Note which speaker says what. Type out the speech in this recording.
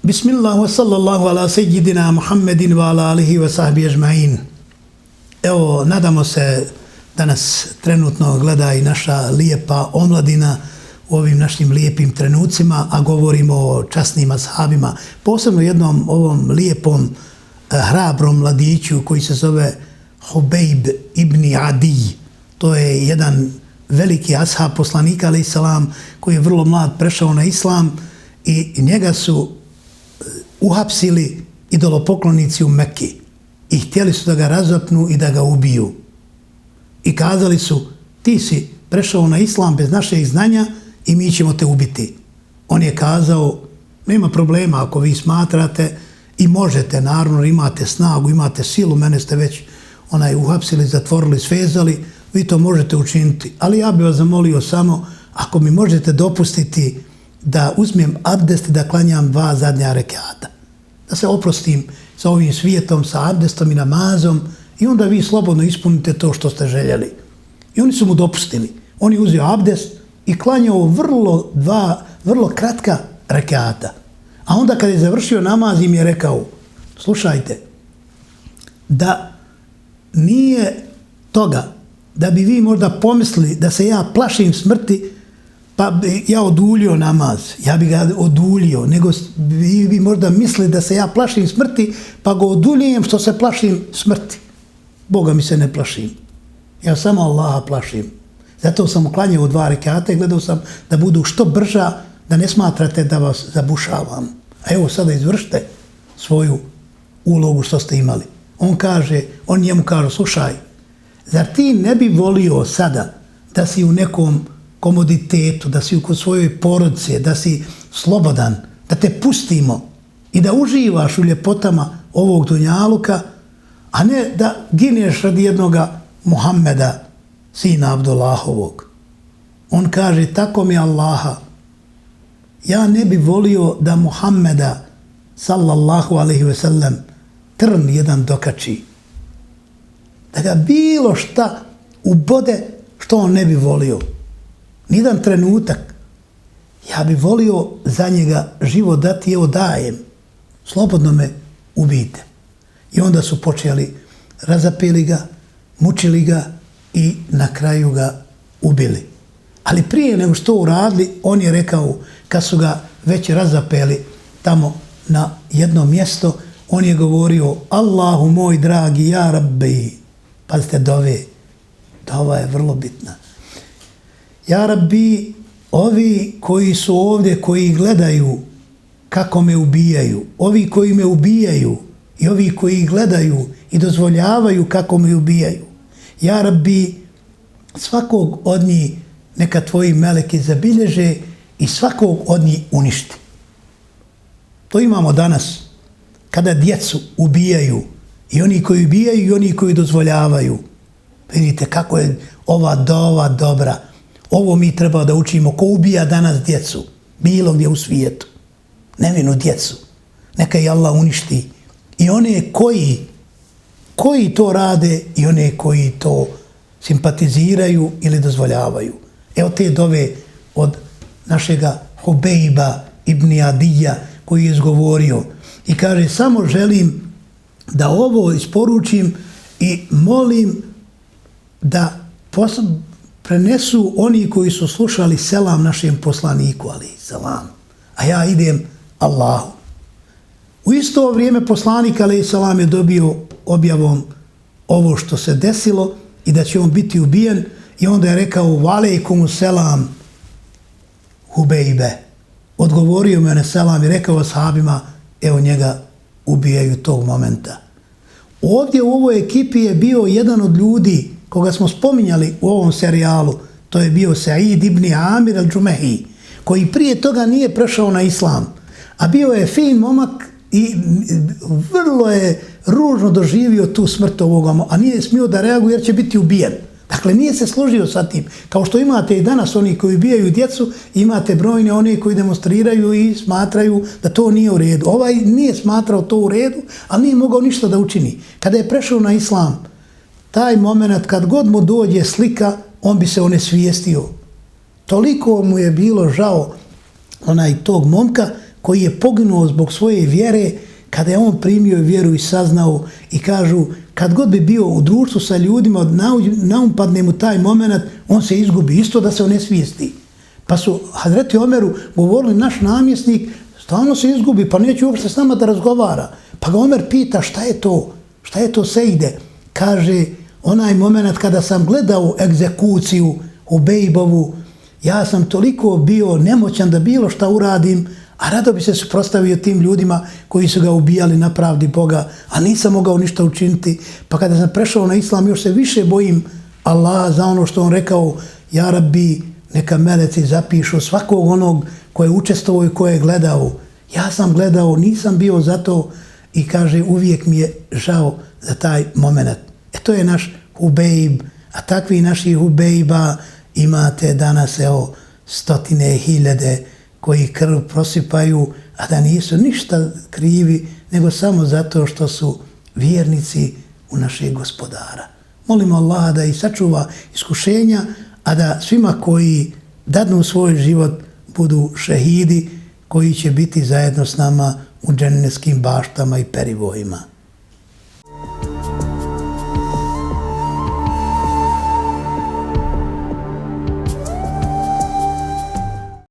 Speaker 1: Bismillah wa sallallahu ala seyyidina Muhammedin wa ala alihi wa sahbihi ajma'in. Evo, nadamo se da nas trenutno gleda i naša lijepa omladina u ovim našim lijepim trenucima, a govorimo o časnim ashabima. Posebno jednom ovom lijepom, hrabrom mladiću koji se zove Hubejb ibn Adi. To je jedan veliki ashab poslanika, alejhi selam, koji je vrlo mlad prešao na islam i njega su uhapsili idolopoklonici u Mekki i htjeli su da ga razapnu i da ga ubiju. I kazali su, ti si prešao na islam bez našeg znanja i mi ćemo te ubiti. On je kazao, nema problema ako vi smatrate i možete, naravno imate snagu, imate silu, mene ste već uhapsili, zatvorili, svezali, vi to možete učiniti. Ali ja bih vas zamolio samo, ako mi možete dopustiti da uzmem abdest i da klanjam 2 zadnja rekata. Da se oprostim sa ovim svijetom, sa abdestom i namazom i onda vi slobodno ispunite to što ste željeli. I oni su mu dopustili. On je uzeo abdest i klanjao vrlo kratka rekata. A onda kad je završio namaz im je rekao, slušajte, da nije toga da bi vi možda pomislili da se ja plašim smrti, pa bi ja oduljio namaz, ja bi ga oduljio, nego vi možda mislili da se ja plašim smrti, pa ga oduljujem što se plašim smrti. Boga mi se ne plašim. Ja samo Allaha plašim. Zato sam uklanjao 2 rekata i gledao sam da budu što brža, da ne smatrate da vas zabušavam. A evo sada izvršite svoju ulogu što ste imali. On njemu kaže, slušaj, zar ti ne bi volio sada da si u nekom komoditetu, da si kod svojoj porodice, da si slobodan, da te pustimo i da uživaš u ljepotama ovog dunjaluka, a ne da gineš radi jednoga Muhammeda, sina Abdullahovog. On kaže, tako mi Allaha, ja ne bi volio da Muhammeda, sallallahu alaihi ve sellem, trn jedan dokači. Da ga bilo šta ubode što on ne bi volio. Nijedan trenutak. Ja bi volio za njega život dati, evo dajem. Slobodno me ubijte. I onda su počeli, razapeli ga, mučili ga i na kraju ga ubili. Ali prije nego što uradili, on je rekao, kad su ga već razapeli tamo na jedno mjesto, on je govorio, Allahu moj dragi, ja Rabbi, pazite dove, dova je vrlo bitna. Ja Rabbi, ovi koji su ovdje, koji gledaju kako me ubijaju, ovi koji me ubijaju i ovi koji gledaju i dozvoljavaju kako me ubijaju, ja Rabbi, svakog od njih neka tvoji meleki zabilježe i svakog od njih uništi. To imamo danas, kada djecu ubijaju, i oni koji ubijaju i oni koji dozvoljavaju. Vidite kako je ova dova dobra. Ovo mi treba da učimo. Ko ubija danas djecu, bilo gdje u svijetu, nevinu djecu, neka i Allah uništi. I one koji to rade i one koji to simpatiziraju ili dozvoljavaju. Evo te dove od našega Hubejba ibn Adija koji je izgovorio i kaže, samo želim da ovo isporučim i molim da prenesu oni koji su slušali selam našem poslaniku, alejhi selam, a ja idem Allahu. U isto vrijeme poslanik, alejhi selam, je dobio objavom ovo što se desilo i da će on biti ubijen i onda je rekao, valejkum selam Hubejbe. Odgovorio me na selam i rekao ashabima, evo njega ubijaju tog momenta. Ovdje u ovoj ekipi je bio jedan od ljudi koga smo spominjali u ovom serijalu, to je bio Said ibn Amir al-Džumehi, koji prije toga nije prešao na islam, a bio je fin momak i vrlo je ružno doživio tu smrt ovoga, a nije smio da reaguje jer će biti ubijen. Dakle, nije se složio sa tim. Kao što imate i danas oni koji ubijaju djecu, imate brojne oni koji demonstriraju i smatraju da to nije u redu. Ovaj nije smatrao to u redu, ali nije mogao ništa da učini. Kada je prešao na islam, taj moment kad god mu dođe slika, on bi se onesvijestio. Toliko mu je bilo žao tog momka koji je poginuo zbog svoje vjere, kada je on primio vjeru i saznao, i kažu, kad god bi bio u društvu sa ljudima, naumpadne mu taj moment, on se izgubi, isto da se onesvijesti. Pa su Hazreti Omeru govorili, naš namjesnik stalno se izgubi, pa neće uopšte s nama da razgovara. Pa ga Omer pita, šta je to? Šta je to sejde? Kaže, onaj moment kada sam gledao egzekuciju Hubejbovu, ja sam toliko bio nemoćan da bilo šta uradim, a rado bi se suprotstavio tim ljudima koji su ga ubijali na pravdi Boga, a nisam mogao ništa učiniti. Pa kada sam prešao na islam, još se više bojim Allaha za ono što on rekao, ja Rabbi, neka meleci zapišu svakog onog koje je učestvovao i koje je gledao. Ja sam gledao, nisam bio za to, i kaže, uvijek mi je žao za taj moment. To je naš Hubejb, a takvi naših Hubejba imate danas, evo, stotine hiljade koji krv prosipaju, a da nisu ništa krivi, nego samo zato što su vjernici u našeg Gospodara. Molimo Allaha da ih sačuva iskušenja, a da svima koji dadnu svoj život budu šehidi koji će biti zajedno s nama u džennetskim baštama i perivojima.